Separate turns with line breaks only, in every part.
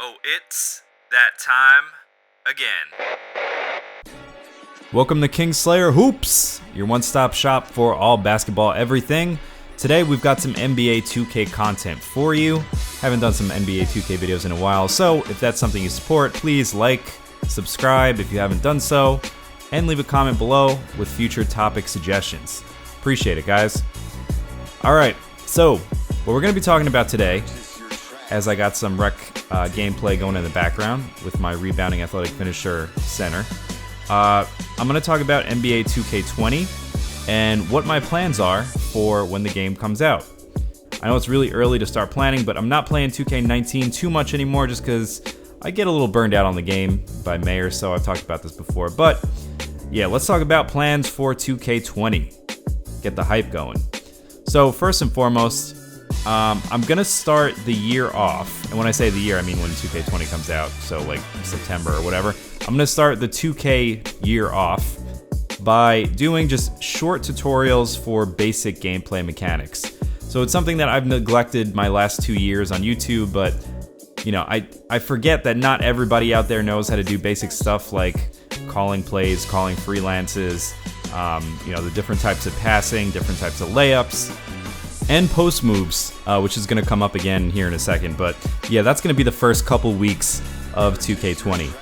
Oh, it's that time again. Welcome to KingslayerHoops, your one-stop shop for all basketball everything. Today we've got some NBA 2K content for you. Haven't done some NBA 2K videos in a while, so if that's something you support, please like, subscribe if you haven't done so, and leave a comment below with future topic suggestions. Appreciate it, guys. Alright, so what we're going to be talking about today, as I got some rec gameplay going in the background with my rebounding athletic finisher center, I'm going to talk about NBA 2K20 and what my plans are for when the game comes out. I know it's really early to start planning, but I'm not playing 2K19 too much anymore just because I get a little burned out on the game by May or so. I've talked about this before, but yeah, let's talk about plans for 2K20. Get the hype going. So first and foremost, I'm going to start the year off. And when I say the year, I mean when 2K20 comes out, so like September or whatever. I'm going to start the 2K year off by doing just short tutorials for basic gameplay mechanics. So it's something that I've neglected my last 2 years on YouTube, but you know, I forget that not everybody out there knows how to do basic stuff like calling plays, calling freelances, you know, the different types of passing, different types of layups, and post moves, which is going to come up again here in a second. But yeah, that's going to be the first couple weeks of 2K20.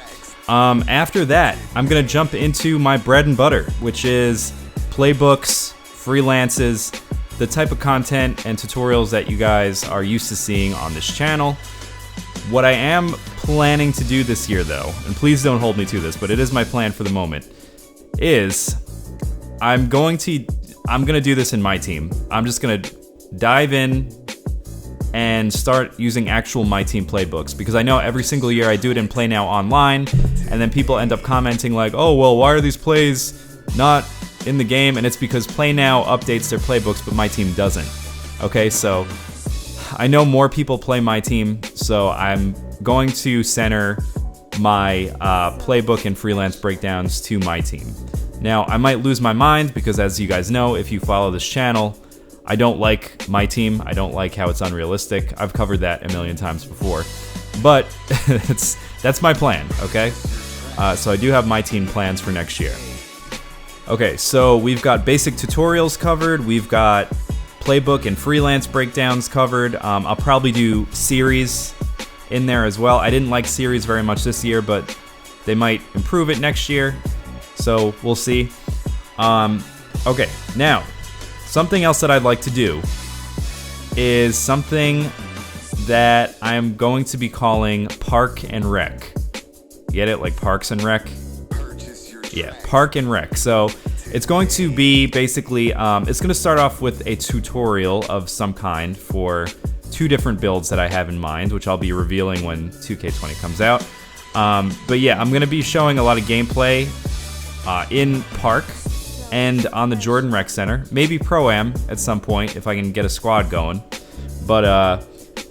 After that, I'm going to jump into my bread and butter, which is playbooks, freelances, the type of content and tutorials that you guys are used to seeing on this channel. What I am planning to do this year, though, and please don't hold me to this, but it is my plan for the moment, is I'm going to do this in MyTeam. I'm just going to dive in and start using actual MyTeam playbooks, because I know every single year I do it in Play Now Online, and then people end up commenting like, oh, well, why are these plays not in the game? And it's because Play Now updates their playbooks, but MyTeam doesn't. Okay, so I know more people play MyTeam, so I'm going to center my playbook and freelance breakdowns to MyTeam. Now, I might lose my mind because, as you guys know, if you follow this channel, I don't like MyTeam. I don't like how it's unrealistic. I've covered that a million times before. But that's my plan, okay? So I do have MyTeam plans for next year. Okay, so we've got basic tutorials covered. We've got playbook and freelance breakdowns covered. I'll probably do series in there as well. I didn't like series very much this year, but they might improve it next year. So we'll see. Okay, now, something else that I'd like to do is something that I'm going to be calling Park and Rec. Get it? Like Parks and Rec? Yeah, Park and Rec. So it's going to be basically, it's going to start off with a tutorial of some kind for 2 different builds that I have in mind, which I'll be revealing when 2K20 comes out. But yeah, I'm going to be showing a lot of gameplay in Park and on the Jordan Rec Center, maybe Pro-Am at some point if I can get a squad going. But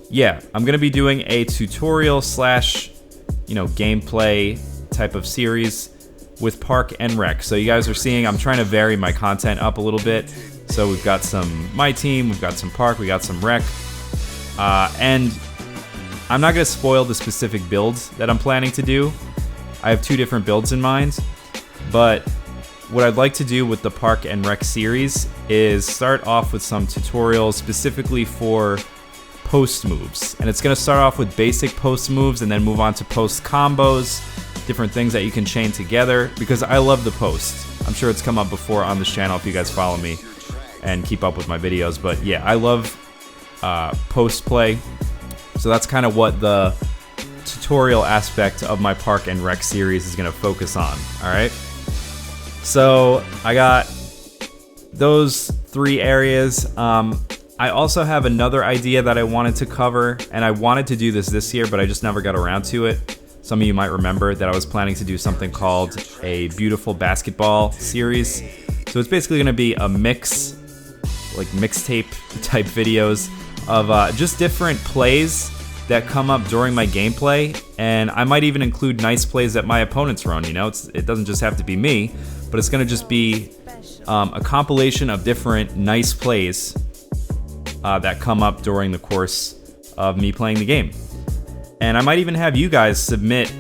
yeah, I'm gonna be doing a tutorial slash, you know, gameplay type of series with Park and Rec. So you guys are seeing I'm trying to vary my content up a little bit. So we've got some MyTeam, we've got some Park, we got some Rec, and I'm not gonna spoil the specific builds that I'm planning to do. I have 2 different builds in mind, but what I'd like to do with the Park and Rec series is start off with some tutorials specifically for post moves. And it's going to start off with basic post moves and then move on to post combos, different things that you can chain together, because I love the post. I'm sure it's come up before on this channel if you guys follow me and keep up with my videos. But yeah, I love post play. So that's kind of what the tutorial aspect of my Park and Rec series is going to focus on. All right. So I got those 3 areas. I also have another idea that I wanted to cover, and I wanted to do this year, but I just never got around to it. Some of you might remember that I was planning to do something called a Beautiful Basketball series. So it's basically going to be a mix, like mixtape type videos of just different plays that come up during my gameplay, and I might even include nice plays that my opponents run. You know, it doesn't just have to be me, but it's going to just be a compilation of different nice plays that come up during the course of me playing the game. And I might even have you guys submit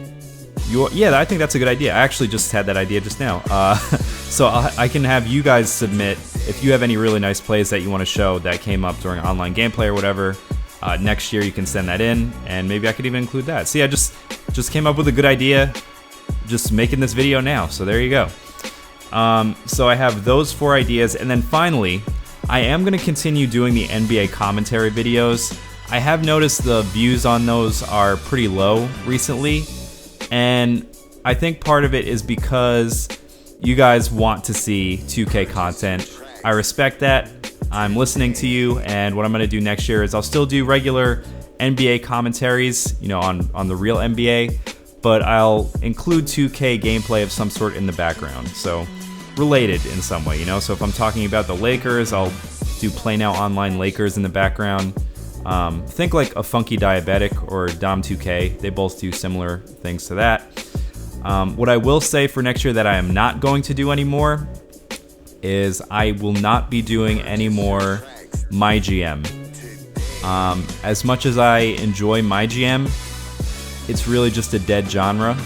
your... Yeah, I think that's a good idea. I actually just had that idea just now. So I can have you guys submit, if you have any really nice plays that you want to show that came up during online gameplay or whatever, next year you can send that in, and maybe I could even include that. See, I just came up with a good idea, just making this video now, so there you go. So I have those 4 ideas, and then finally, I am going to continue doing the NBA commentary videos. I have noticed the views on those are pretty low recently, and I think part of it is because you guys want to see 2K content. I respect that. I'm listening to you, and what I'm going to do next year is I'll still do regular NBA commentaries, you know, on the real NBA, but I'll include 2K gameplay of some sort in the background, so related in some way, you know. So if I'm talking about the Lakers, I'll do Play Now Online Lakers in the background. Think like a Funky Diabetic or Dom2K. They both do similar things to that. What I will say for next year that I am not going to do anymore is I will not be doing any more MyGM. As much as I enjoy MyGM, it's really just a dead genre,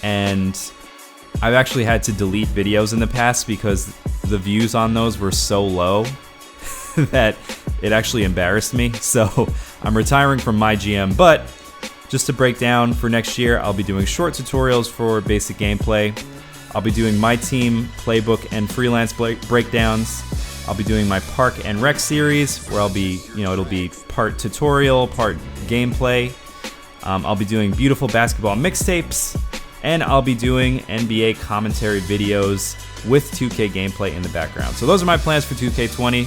and I've actually had to delete videos in the past because the views on those were so low that it actually embarrassed me. So I'm retiring from MyGM, but just to break down for next year, I'll be doing short tutorials for basic gameplay. I'll be doing MyTeam playbook and freelance breakdowns. I'll be doing my Park and Rec series, where I'll be, it'll be part tutorial, part gameplay. I'll be doing beautiful basketball mixtapes, and I'll be doing NBA commentary videos with 2K gameplay in the background. So those are my plans for 2K20.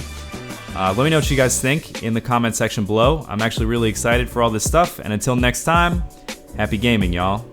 Let me know what you guys think in the comment section below. I'm actually really excited for all this stuff, and until next time, happy gaming, y'all.